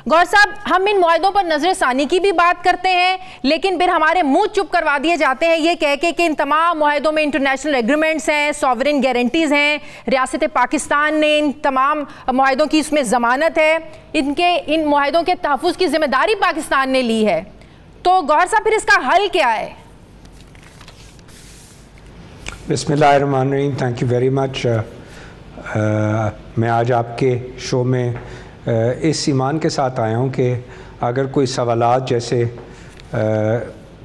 गौर साहब, हम इन मुआहदों पर नजरसानी की भी बात करते हैं, लेकिन फिर हमारे मुंह चुप करवा दिए जाते हैं ये कह के कि इन तमाम मुआहदों में इंटरनेशनल एग्रीमेंट्स हैं, सॉवरेन गारंटीज हैं, रियासत पाकिस्तान ने इन तमाम मुआहदों की इसमें जमानत है, इन मुआहदों के तहफ़्फ़ुज़ की जिम्मेदारी पाकिस्तान ने ली है। तो गौर साहब, फिर इसका हल क्या है? बिस्मिल्लाहिर्रहमानिर्रहीम, थैंक यू वेरी मच। मैं आज आपके शो में इस ईमान के साथ आया हूँ कि अगर कोई सवालात जैसे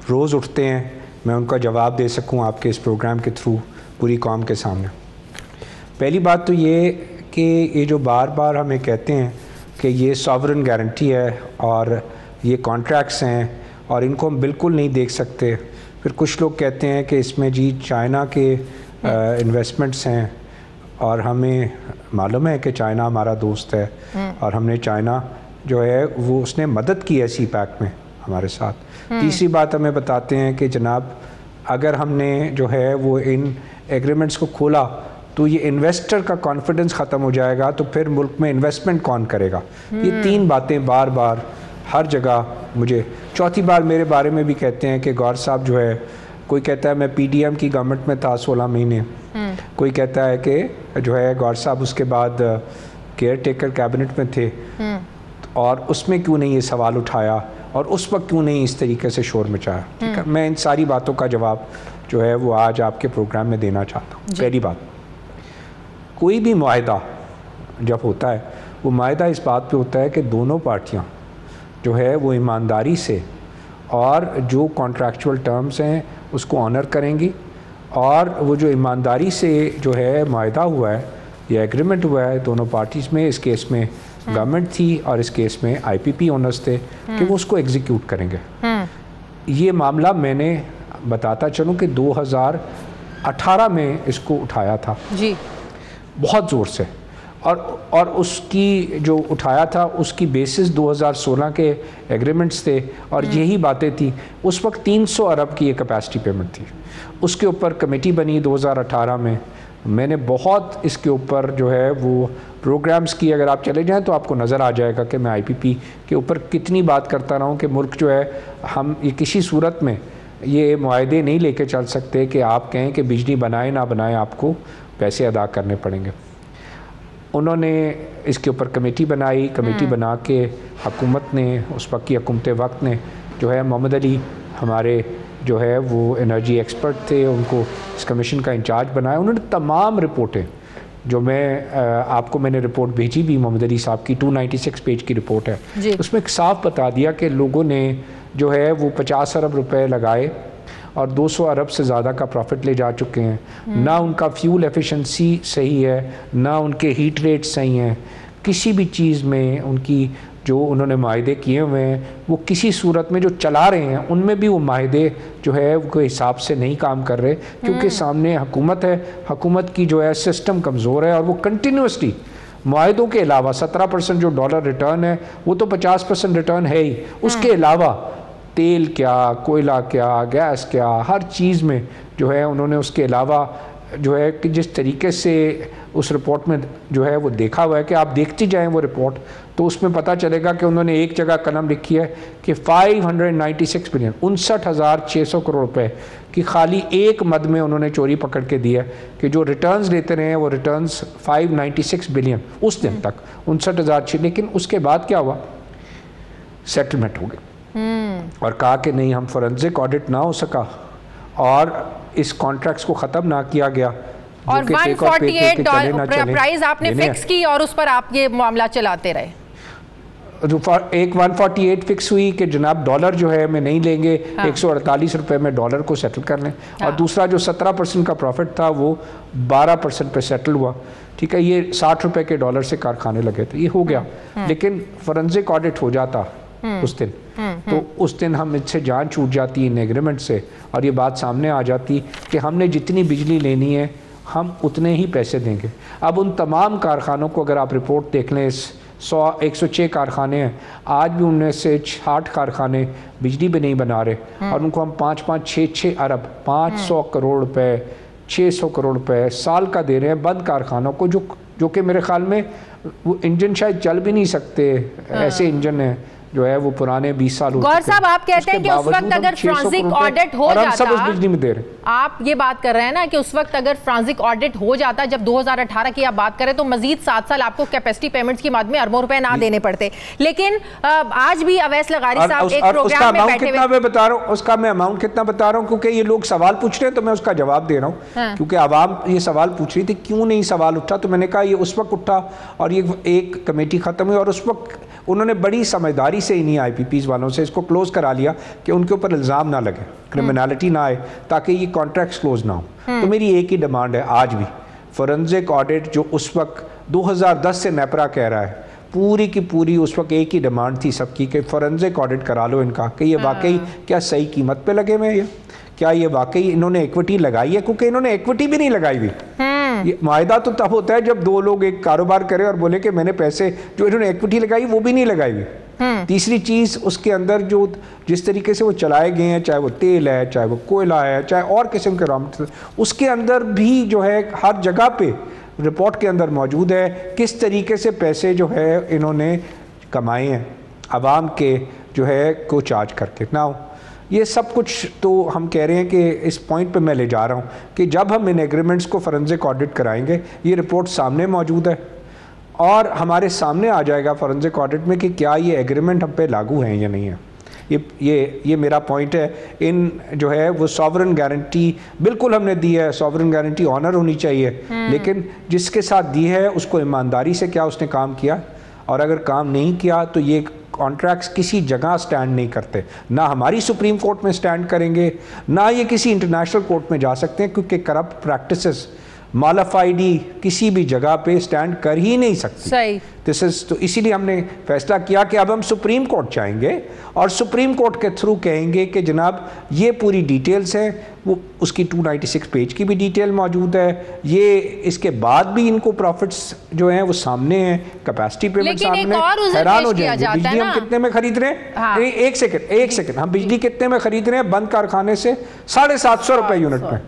रोज़ उठते हैं मैं उनका जवाब दे सकूँ आपके इस प्रोग्राम के थ्रू पूरी कौम के सामने। पहली बात तो ये कि ये जो बार बार हमें कहते हैं कि ये सॉवरेन गारंटी है और ये कॉन्ट्रैक्ट्स हैं और इनको हम बिल्कुल नहीं देख सकते। फिर कुछ लोग कहते हैं कि इसमें जी चाइना के इन्वेस्टमेंट्स हैं और हमें मालूम है कि चाइना हमारा दोस्त है और हमने चाइना जो है वो उसने मदद की है CPEC में हमारे साथ। तीसरी बात हमें बताते हैं कि जनाब अगर हमने जो है वो इन एग्रीमेंट्स को खोला तो ये इन्वेस्टर का कॉन्फिडेंस ख़त्म हो जाएगा, तो फिर मुल्क में इन्वेस्टमेंट कौन करेगा। ये तीन बातें बार बार हर जगह मुझे, चौथी बार मेरे बारे में भी कहते हैं कि गौर साहब जो है, कोई कहता है मैं PDM की गवर्नमेंट में था 16 महीने, कोई कहता है कि जो है गौर साहब उसके बाद केयर टेकर कैबिनेट में थे और उसमें क्यों नहीं ये सवाल उठाया और उस वक्त क्यों नहीं इस तरीके से शोर मचाया। ठीक है, मैं इन सारी बातों का जवाब जो है वो आज आपके प्रोग्राम में देना चाहता हूँ। पहली बात, कोई भी मुआहदा जब होता है वो मुआहदा इस बात पे होता है कि दोनों पार्टियाँ जो है वो ईमानदारी से और जो कॉन्ट्रैक्चुअल टर्म्स हैं उसको ऑनर करेंगी, और वो जो ईमानदारी से जो है मुआहदा हुआ है या एग्रीमेंट हुआ है दोनों पार्टीज़ में, इस केस में गवर्नमेंट थी और इस केस में IPP ओनर्स थे, कि वो उसको एग्जीक्यूट करेंगे। ये मामला मैंने बताता चलूँ कि 2018 में इसको उठाया था जी, बहुत ज़ोर से, और उसकी जो उठाया था उसकी बेसिस 2016 के एग्रीमेंट्स थे और यही बातें थी। उस वक्त 300 अरब की ये कैपेसिटी पेमेंट थी। उसके ऊपर कमेटी बनी 2018 में, मैंने बहुत इसके ऊपर जो है वो प्रोग्राम्स किए। अगर आप चले जाएं तो आपको नज़र आ जाएगा कि मैं IPP के ऊपर कितनी बात करता रहा हूँ कि मुल्क जो है, हम ये किसी सूरत में ये मुआहदे नहीं लेके चल सकते कि आप कहें कि बिजली बनाए ना बनाए आपको पैसे अदा करने पड़ेंगे। उन्होंने इसके ऊपर कमेटी बनाई, कमेटी बना के हुकूमत ने, उस वक्त की हुकूमत वक्त ने जो है, मोहम्मद अली हमारे जो है वो एनर्जी एक्सपर्ट थे, उनको इस कमीशन का इंचार्ज बनाया। उन्होंने तमाम रिपोर्टें जो आपको मैंने रिपोर्ट भेजी भी, मोहम्मद अली साहब की 296 पेज की रिपोर्ट है, उसमें साफ बता दिया कि लोगों ने जो है वो 50 अरब रुपए लगाए और 200 अरब से ज़्यादा का प्रॉफिट ले जा चुके हैं। ना उनका फ्यूल एफिशिएंसी सही है, ना उनके हीट रेट सही हैं, किसी भी चीज़ में उनकी जो उन्होंने माहदे किए हुए हैं वो किसी सूरत में जो चला रहे हैं उनमें भी वो माहदे जो है वो हिसाब से नहीं काम कर रहे, क्योंकि सामने हुकूमत है, हुकूमत की जो है सिस्टम कमज़ोर है और वो कंटिन्यूसली मुआहदों के अलावा 17% जो डॉलर रिटर्न है वो तो 50% रिटर्न है ही, उसके अलावा तेल क्या, कोयला क्या, गैस क्या, हर चीज़ में जो है उन्होंने उसके अलावा जो है कि जिस तरीके से उस रिपोर्ट में जो है वो देखा हुआ है कि आप देखती जाएं वो रिपोर्ट तो उसमें पता चलेगा कि उन्होंने एक जगह कलम लिखी है कि 596 बिलियन 59,600 करोड़ रुपए की खाली एक मद में उन्होंने चोरी पकड़ के दी है, कि जो रिटर्न्स लेते रहे हैं वो रिटर्न्स 596 बिलियन उस दिन तक 59,000। लेकिन उसके बाद क्या हुआ, सेटलमेंट हो गई और कहा कि नहीं, हम फोरेंसिक ऑडिट ना हो सका और इस कॉन्ट्रैक्ट्स को ख़त्म ना किया गया और $148 प्राइस आपने फिक्स की और उस पर आप ये मामला चलाते रहे। एक 148 फिक्स हुई कि जनाब डॉलर जो है मैं नहीं लेंगे, 148 रुपए में डॉलर को सेटल कर लें, और दूसरा जो 17% का प्रॉफिट था वो 12% पे सेटल हुआ। ठीक है, ये 60 रुपए के डॉलर से कारखाने लगे थे, ये हो गया। लेकिन फोरेंसिक ऑडिट हो जाता उस दिन, तो उस दिन हम इससे जान छूट जाती इन एग्रीमेंट से और ये बात सामने आ जाती कि हमने जितनी बिजली लेनी है हम उतने ही पैसे देंगे। अब उन तमाम कारखानों को अगर आप रिपोर्ट देख लें, 106 कारखाने हैं, आज भी उनमें से 60 कारखाने बिजली भी नहीं बना रहे और उनको हम 5-5, 6-6 अरब 500 करोड़ रुपए 600 करोड़ रुपए साल का दे रहे हैं बंद कारखानों को, जो कि मेरे ख्याल में वो इंजन शायद चल भी नहीं सकते, ऐसे इंजन है जो है वो पुराने 20 साल हो चुके हैं। गौहर साहब, आप कहते हैं कि उस वक्त अगर फ्रांसिक ऑडिट हो जाता, बिजली में दे रहे, आप ये बात कर रहे हैं ना कि उस वक्त अगर फ्रांसिक ऑडिट हो जाता, जब 2018 की आप बात करें, तो मजीद 7 साल आपको कैपेसिटी पेमेंट्स की मद में अरबों रुपए ना देने पड़ते। लेकिन आज भी अवैस लगारी साहब एक प्रोग्राम में बैठे हुए, मैं बता रहा हूँ उसका मैं अमाउंट कितना बता रहा हूँ, क्योंकि ये लोग सवाल पूछ रहे हैं तो मैं उसका जवाब दे रहा हूँ। क्योंकि आवाम ये सवाल पूछ रही थी क्यों नहीं सवाल उठा, तो मैंने कहा ये उस वक्त उठा और ये एक कमेटी खत्म हुई और उस वक्त उन्होंने बड़ी समझदारी से इन्हीं IPPs वालों से इसको क्लोज करा लिया कि उनके ऊपर इल्ज़ाम ना लगे, क्रिमिनलिटी ना आए, ताकि ये कॉन्ट्रैक्ट्स क्लोज ना हो। तो मेरी एक ही डिमांड है आज भी, फोरेंसिक ऑडिट जो उस वक्त 2010 से नेपरा कह रहा है, पूरी की पूरी उस वक्त एक ही डिमांड थी सबकी कि फोरेंसिक ऑडिट करा लो इनका, कि ये वाकई क्या सही कीमत पे लगे हुए हैं, क्या ये वाकई इन्होंने इक्विटी लगाई है, क्योंकि इन्होंने इक्विटी भी नहीं लगाई हुई। ये मायदा तो तब होता है जब दो लोग एक कारोबार करें और बोले कि मैंने पैसे जो इन्होंने इक्विटी लगाई वो भी नहीं लगाई हुई। तीसरी चीज़ उसके अंदर जो जिस तरीके से वो चलाए गए हैं, चाहे वो तेल है, चाहे वो कोयला है, चाहे और किस्म के रॉ मटेरियल, उसके अंदर भी जो है हर जगह पे रिपोर्ट के अंदर मौजूद है किस तरीके से पैसे जो है इन्होंने कमाए हैं आवाम के जो है को चार्ज करके ना। ये सब कुछ तो हम कह रहे हैं कि इस पॉइंट पे मैं ले जा रहा हूँ कि जब हम इन एग्रीमेंट्स को फोरेंसिक ऑडिट कराएंगे, ये रिपोर्ट सामने मौजूद है और हमारे सामने आ जाएगा फोरेंसिक ऑडिट में कि क्या ये एग्रीमेंट हम पे लागू हैं या नहीं है। ये मेरा पॉइंट है। इन जो है वो सॉवरेन गारंटी बिल्कुल हमने दी है, सॉवरेन गारंटी ऑनर होनी चाहिए, लेकिन जिसके साथ दी है उसको ईमानदारी से क्या उसने काम किया, और अगर काम नहीं किया तो ये कॉन्ट्रैक्ट्स किसी जगह स्टैंड नहीं करते, ना हमारी सुप्रीम कोर्ट में स्टैंड करेंगे, ना ये किसी इंटरनेशनल कोर्ट में जा सकते हैं, क्योंकि करप्ट प्रैक्टिसेस मालाफाइडी किसी भी जगह पे स्टैंड कर ही नहीं सकती। सही। तो इसीलिए हमने फैसला किया कि अब हम सुप्रीम कोर्ट जाएंगे और सुप्रीम कोर्ट के थ्रू कहेंगे कि जनाब ये पूरी डिटेल्स हैं, वो उसकी 296 पेज की भी डिटेल मौजूद है, ये इसके बाद भी इनको प्रॉफिट्स जो हैं वो सामने हैं, कैपेसिटी पेमेंट सामने, हैरान हो जाएंगे बिजली हम कितने में खरीद रहे हैं। हाँ। एक सेकंड हम बिजली कितने में खरीद रहे हैं बंद कारखाने से? 750 रुपये यूनिट में।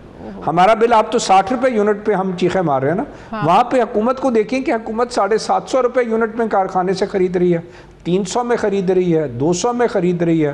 हमारा बिल आप तो 60 रुपये यूनिट पे हम चीखे मार रहे हैं ना। हाँ। वहाँ पे हुकूमत को देखें कि हुकूमत 750 रुपये यूनिट में कारखाने से खरीद रही है, 300 में खरीद रही है, 200 में खरीद रही है,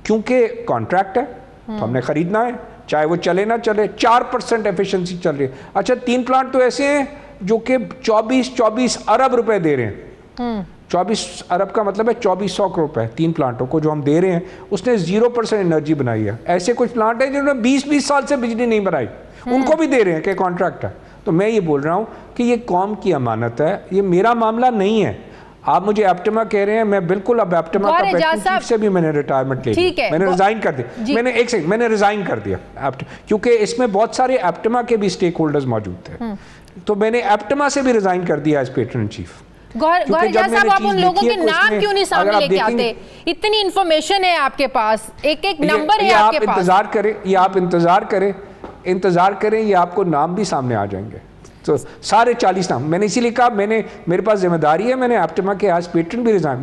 क्योंकि कॉन्ट्रैक्ट है तो हमने खरीदना है, चाहे वो चले ना चले। 4% एफिशिएंसी चल रही है। अच्छा 3 प्लांट तो ऐसे हैं जो कि 24 अरब रुपए दे रहे हैं। 24 अरब का मतलब है 2400 करोड़ रुपए 3 प्लांटों को जो हम दे रहे हैं, उसने 0% एनर्जी बनाई है। ऐसे कुछ प्लांट है जिन्होंने 20 साल से बिजली नहीं बनाई, उनको भी दे रहे हैं कि कॉन्ट्रैक्ट है। तो मैं ये बोल रहा हूँ कि ये कौम की अमानत है, ये मेरा मामला नहीं है। आप मुझे एप्टमा कह रहे हैं, मैं बिल्कुल अब एप्टमा का प्रेसिडेंट चीफ से भी मैंने रिटायरमेंट ले लिया, मैंने रिजाइन कर दिया। मैंने रिजाइन कर दिया क्योंकि इसमें बहुत सारे एप्टमा के भी स्टेक होल्डर्स मौजूद थे, तो मैंने एप्टमा से भी रिजाइन कर दिया एज पेट्रन चीफ। गौहर साहब, आप उन लोगों के नाम क्यों नहीं सामने लेके आते? इतनी इंफॉर्मेशन है आपके पास, एक नंबर है आपके पास। इंतजार करें, ये आप इंतजार करें, ये आपको नाम भी सामने आ जाएंगे। तो सारे 40 नाम मैंने इसीलिए कहा, मेरे पास जिम्मेदारी है, मैंने एप्टमा के आज पेट्रन भी रिजाइन,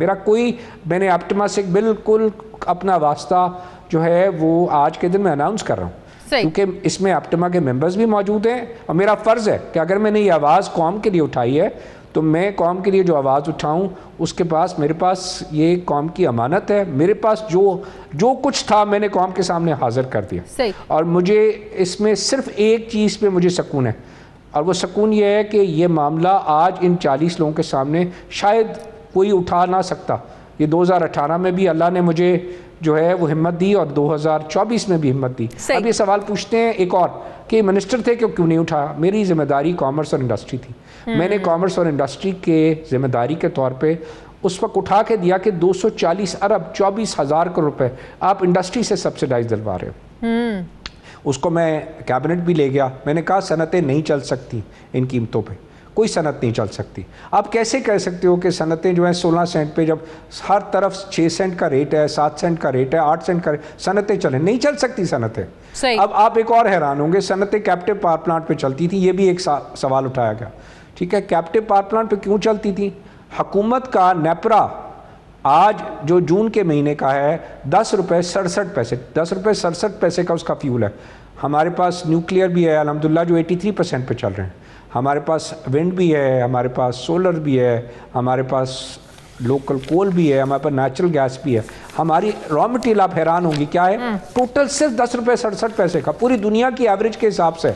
मैंने एप्टमा से बिल्कुल अपना वास्ता जो है वो आज के दिन में अनाउंस कर रहा हूँ, क्योंकि इसमें एप्टमा के मेंबर्स भी मौजूद हैं और मेरा फ़र्ज़ है कि अगर मैंने ये आवाज़ कौम के लिए उठाई है तो मैं कौम के लिए जो आवाज़ उठाऊं उसके पास, मेरे पास ये कौम की अमानत है, मेरे पास जो कुछ था मैंने कौम के सामने हाजिर कर दिया। और मुझे इसमें सिर्फ एक चीज़ पे मुझे सुकून है, और वो सुकून ये है कि ये मामला आज इन 40 लोगों के सामने शायद कोई उठा ना सकता। ये 2018 में भी अल्लाह ने मुझे जो है वो हिम्मत दी और 2024 में भी हिम्मत दी। अब ये सवाल पूछते हैं एक और कि मिनिस्टर थे क्यों नहीं उठाया? मेरी जिम्मेदारी कॉमर्स और इंडस्ट्री थी, मैंने कॉमर्स और इंडस्ट्री के जिम्मेदारी के तौर पे उस वक्त उठा के दिया कि 240 अरब 24,000 करोड़ रुपए आप इंडस्ट्री से सब्सिडाइज दिलवा रहे हो। उसको मैं कैबिनेट भी ले गया, मैंने कहा सनतें नहीं चल सकती इन कीमतों पे, कोई सनत नहीं चल सकती। आप कैसे कह सकते हो कि सनतें जो है 16 सेंट पे, जब हर तरफ 6 सेंट का रेट है, 7 सेंट का रेट है, 8 सेंट का सनतें चले? नहीं चल सकती सनतें। अब आप एक और हैरान होंगे, सनतें कैप्टिव पावर प्लांट पे चलती थी, ये भी एक सवाल उठाया गया। ठीक है, कैप्टिव पावर प्लांट पे क्यों चलती थी? हुकूमत का नेपरा आज जो जून के महीने का है 10 रुपये 67 पैसे, 10 रुपये 67 पैसे का उसका फ्यूल है। हमारे पास न्यूक्लियर भी है अल्हम्दुलिल्लाह जो 83% पे चल रहे हैं। हमारे पास विंड भी है, हमारे पास सोलर भी है, हमारे पास लोकल कोल भी है, हमारे पास नेचुरल गैस भी है। हमारी रॉ मटेरियल, आप हैरान होंगी क्या है, टोटल सिर्फ 10 रुपये 67 पैसे का पूरी दुनिया की एवरेज के हिसाब से।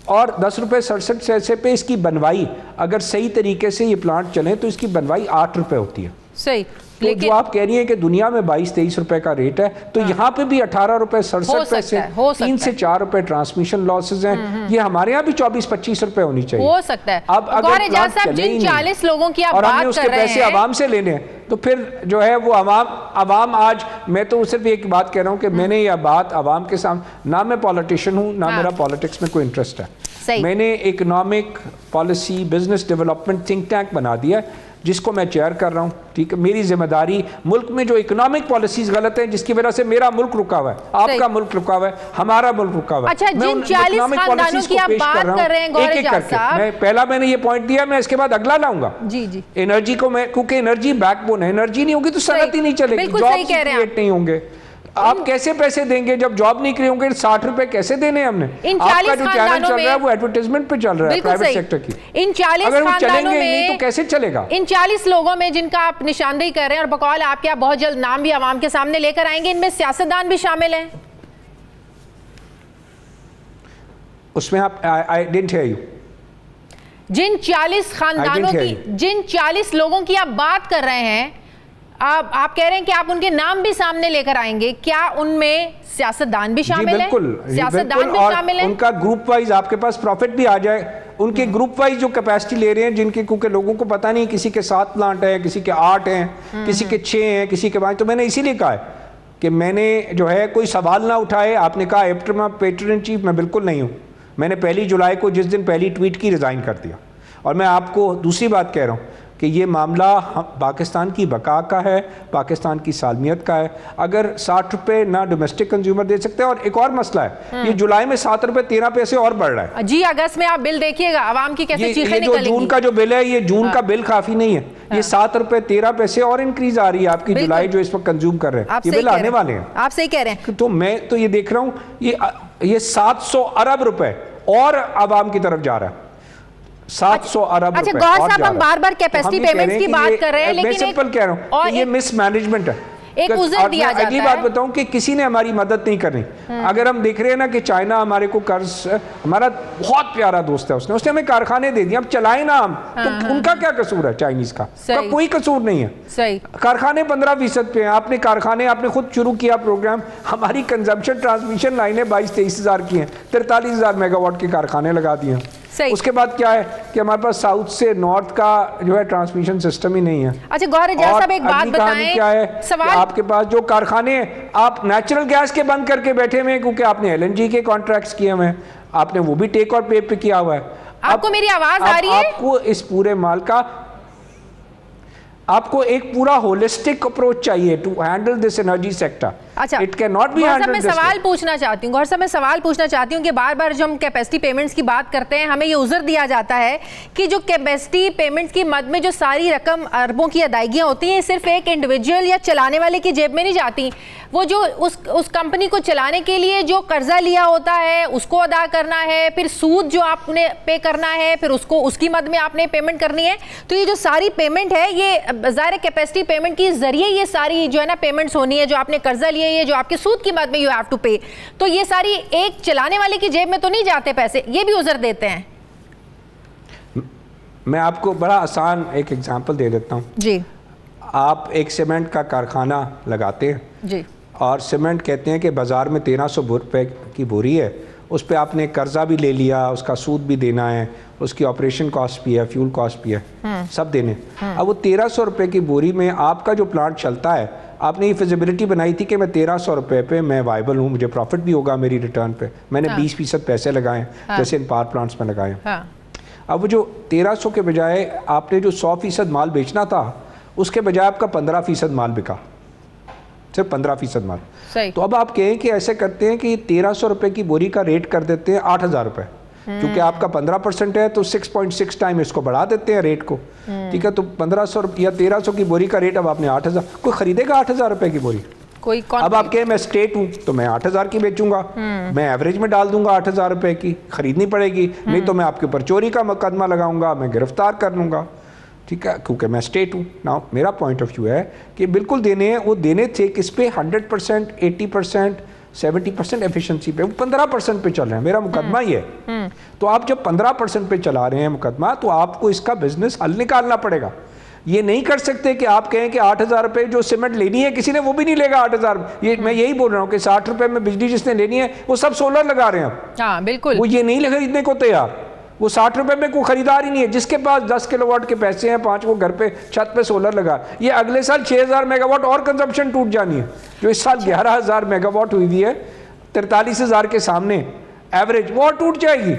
और 10 रुपये 67 पैसे पे इसकी बनवाई, अगर सही तरीके से ये प्लांट चले तो इसकी बनवाई 8 रुपये होती है। सही। तो जो आप कह रही हैं कि दुनिया में 22-23 रुपए का रेट है, तो यहाँ पे भी 18 रुपए 67 पैसे, 3 से 4 रुपए ट्रांसमिशन लॉसेज हैं। ये हमारे यहाँ भी 24-25 रुपए होनी चाहिए। हो सकता है। अब अगर जिन 40 लोगों की आप और बात हमने उसके पैसे आवाम से लेने हैं, तो फिर जो है वो आवाम आज, मैं तो सिर्फ एक बात कह रहा हूँ कि मैंने यह बात आवाम के सामने, ना मैं पॉलिटिशियन हूँ, ना मेरा पॉलिटिक्स में कोई इंटरेस्ट है। मैंने economic policy business development think tank बना दिया जिसको मैं चेयर कर रहा हूँ, ठीक है। मेरी जिम्मेदारी मुल्क में जो इकोनॉमिक पॉलिसीज गलत हैं जिसकी वजह से मेरा मुल्क रुका हुआ है, आपका मुल्क रुका हुआ है, हमारा मुल्क रुका हुआ है। अच्छा, जिन 40 खानदानों की आप बात कर रहे हैं गौर एजाज साहब, मैं पहला मैंने ये पॉइंट दिया, मैं इसके बाद अगला लाऊंगा। जी जी। एनर्जी को मैं, क्योंकि एनर्जी बैकबोन है, एनर्जी नहीं होगी तो सनत ही नहीं चलेगी, जॉब क्रिएट नहीं होंगे। आप कैसे पैसे देंगे जब जॉब नहीं होंगे? 60 रुपए कैसे देने हमने? आपका जो चैनल चल रहा है वो एडवर्टाइजमेंट पे चल रहा है प्राइवेट सेक्टर की। इन 40 अगर वो खानदानों चलेंगे में नहीं तो कैसे चलेगा? इन 40 लोगों में जिनका आप निशानदेही कर रहे हैं और बकौल आपके आप बहुत जल्द नाम भी आवाम के सामने लेकर आएंगे, इनमें सियासतदान भी शामिल हैं? उसमें आप आई डिडंट हियर यू। जिन 40 खानदानों की, जिन 40 लोगों की आप बात कर रहे हैं, आप कह रहे हैं कि आप उनके नाम भी सामने लेकर आएंगे, क्या उनमें सियासतदान भी शामिल है? सियासतदान भी शामिल है। उनका ग्रुप वाइज आपके पास प्रॉफिट भी आ जाए, उनके ग्रुप वाइज जो कैपेसिटी ले रहे हैं, जिनके, क्योंकि लोगों को पता नहीं, किसी के 7 प्लांट है, किसी के 8 हैं, किसी के 6 हैं, किसी के 5। तो मैंने इसीलिए कहा है कि मैंने जो है कोई सवाल ना उठाए। आपने कहा पैट्रन इन चीफ, मैं बिल्कुल नहीं हूँ। मैंने 1 जुलाई को जिस दिन पहली ट्वीट की रिजाइन कर दिया। और मैं आपको दूसरी बात कह रहा हूँ कि ये मामला पाकिस्तान की बका का है, पाकिस्तान की सालमियत का है। अगर 60 रुपए ना डोमेस्टिक कंज्यूमर दे सकते हैं, और एक और मसला है, ये जुलाई में 7 रुपए 13 पैसे और बढ़ रहा है। जी, अगस्त में आप बिल देखिएगा, आवाम की कैसे चीखें निकलेंगी। जून का जो बिल है, ये जून का बिल काफी नहीं है, ये 7 रुपए 13 पैसे और इंक्रीज आ रही है आपकी जुलाई जो इस वक्त कंज्यूम कर रहे हैं, ये बिल आने वाले हैं। आप सही कह रहे हैं। तो मैं तो ये देख रहा हूँ, ये 700 अरब रुपए और आवाम की तरफ जा रहा है। 700 अरब। अच्छा गौर साहब, हम बार बार कैपेसिटी पेमेंट्स की बात कर रहे हैं, लेकिन मैं सिंपल कह रहा हूं कि ये मिसमैनेजमेंट है। एक उज़र दिया जाता है। अगली बात बताऊं कि किसी ने हमारी मदद नहीं करनी। अगर हम देख रहे हैं ना कि चाइना हमारे को कर्ज, हमारा बहुत प्यारा दोस्त है, उसने हमें कारखाने दे दिए, अब चलाए ना हम, तो उनका क्या कसूर है? चाइनीज का कोई कसूर नहीं है। सही। कारखाने 15% पे हैं। आपने कारखाने, आपने खुद शुरू किया प्रोग्राम, हमारी कंजम्पशन ट्रांसमिशन लाइनें 22-23 हज़ार की हैं, 43,000 मेगावाट के कारखाने लगा दिए हैं। उसके बाद क्या है कि हमारे पास साउथ से नॉर्थ का जो है ट्रांसमिशन सिस्टम ही नहीं है। अच्छा गौर एजाज साहब, एक बात बताएं, क्या है सवाल, आपके पास जो कारखाने आप नेचुरल गैस के बंद करके बैठे हुए हैं, क्योंकि आपने LNG के कॉन्ट्रैक्ट्स किए हुए हैं, आपने वो भी टेक और पे किया हुआ है। आपको मेरी आवाज आ रही है? आपको इस पूरे माल का, आपको एक पूरा होलिस्टिक अप्रोच चाहिए to handle this energy sector. अच्छा, it can not be handled. मैं सवाल पूछना चाहती हूँ, गौर साहब मैं सवाल पूछना चाहती हूँ कि बार बार जो हम कैपेसिटी पेमेंट्स की बात करते हैं, हमें ये उज़र दिया जाता है कि जो कैपेसिटी पेमेंट्स की मद में जो सारी रकम अरबों की अदायगियाँ होती हैं, सिर्फ एक इंडिविजुअल या चलाने वाले की जेब में नहीं जाती। वो जो उस कंपनी को चलाने के लिए जो कर्जा लिया होता है उसको अदा करना है, फिर सूद जो आपने पे करना है, फिर उसको उसकी मद में आपने पेमेंट करनी है। तो ये जो सारी पेमेंट है, ये ज़ाहिर कैपेसिटी पेमेंट के जरिए ये सारी जो है ना पेमेंट्स होनी है, जो आपने कर्जा लिए, ये जो आपके सूद की मद में यू हैव टू पे। तो ये सारी एक चलाने वाले की जेब में तो नहीं जाते पैसे, ये भी उज़र देते हैं। मैं आपको बड़ा आसान एक एग्जांपल दे देता हूँ जी। आप एक सीमेंट का कारखाना लगाते हैं जी, और सीमेंट कहते हैं कि बाज़ार में 1300 रुपये की बोरी है, उस पर आपने कर्जा भी ले लिया, उसका सूद भी देना है, उसकी ऑपरेशन कॉस्ट भी है, फ्यूल कॉस्ट भी है, सब देने। अब वो 1300 रुपये की बोरी में आपका जो प्लांट चलता है, आपने ये फिजिबिलिटी बनाई थी कि मैं 1300 रुपये पे मैं वाइबल हूँ, मुझे प्रॉफिट भी होगा मेरी रिटर्न पे, मैंने 20% पैसे लगाए जैसे इन पावर प्लांट्स में लगाए। अब जो 1300 के बजाय आपने जो 100% माल बेचना था, उसके बजाय आपका 15% माल बिका, सिर्फ 15% माल। तो अब आप कहें कि ऐसे करते हैं कि 1300 रुपये की बोरी का रेट कर देते हैं 8000 रुपये, क्योंकि आपका 15% है तो 6.6 टाइम इसको बढ़ा देते हैं रेट को, ठीक है। तो 1500 या 1300 की बोरी का रेट अब आपने 8000, कोई खरीदेगा 8000 रुपये की बोरी? कोई अब आप कहें मैं स्टेट हूं तो मैं 8,000 की बेचूंगा, मैं एवरेज में डाल दूंगा 8,000 रुपए की, खरीदनी पड़ेगी, नहीं तो मैं आपके ऊपर चोरी का मुकदमा लगाऊंगा, मैं गिरफ्तार कर लूंगा, ठीक है, क्योंकि मैं स्टेट हूं ना। मेरा पॉइंट ऑफ व्यू है कि बिल्कुल देने हैं, वो देने थे किस पे, 100%, 80%, 70% एफिशिएंसी पे, वो 15% पे चल रहे हैं। मेरा मुकदमा ही है। तो आप जब 15% पे चला रहे हैं मुकदमा, तो आपको इसका बिजनेस हल निकालना पड़ेगा। ये नहीं कर सकते कि आप कहें कि 8,000 रुपए जो सीमेंट लेनी है किसी ने, वो भी नहीं लेगा 8,000। ये मैं यही बोल रहा हूँ कि 60 रुपए में बिजली जिसने लेनी है वो सब सोलर लगा रहे हैं। हाँ बिल्कुल, वो ये नहीं खरीदने को तैयार, वो 60 रुपए में कोई खरीदार ही नहीं है। जिसके पास 10 किलोवाट के पैसे हैं, 5 को घर पे छत पे सोलर लगा, ये अगले साल 6,000 मेगावाट और कंजम्पशन टूट जानी है। जो इस साल 11,000 मेगावाट हुई है 43,000 के सामने एवरेज, वो टूट जाएगी।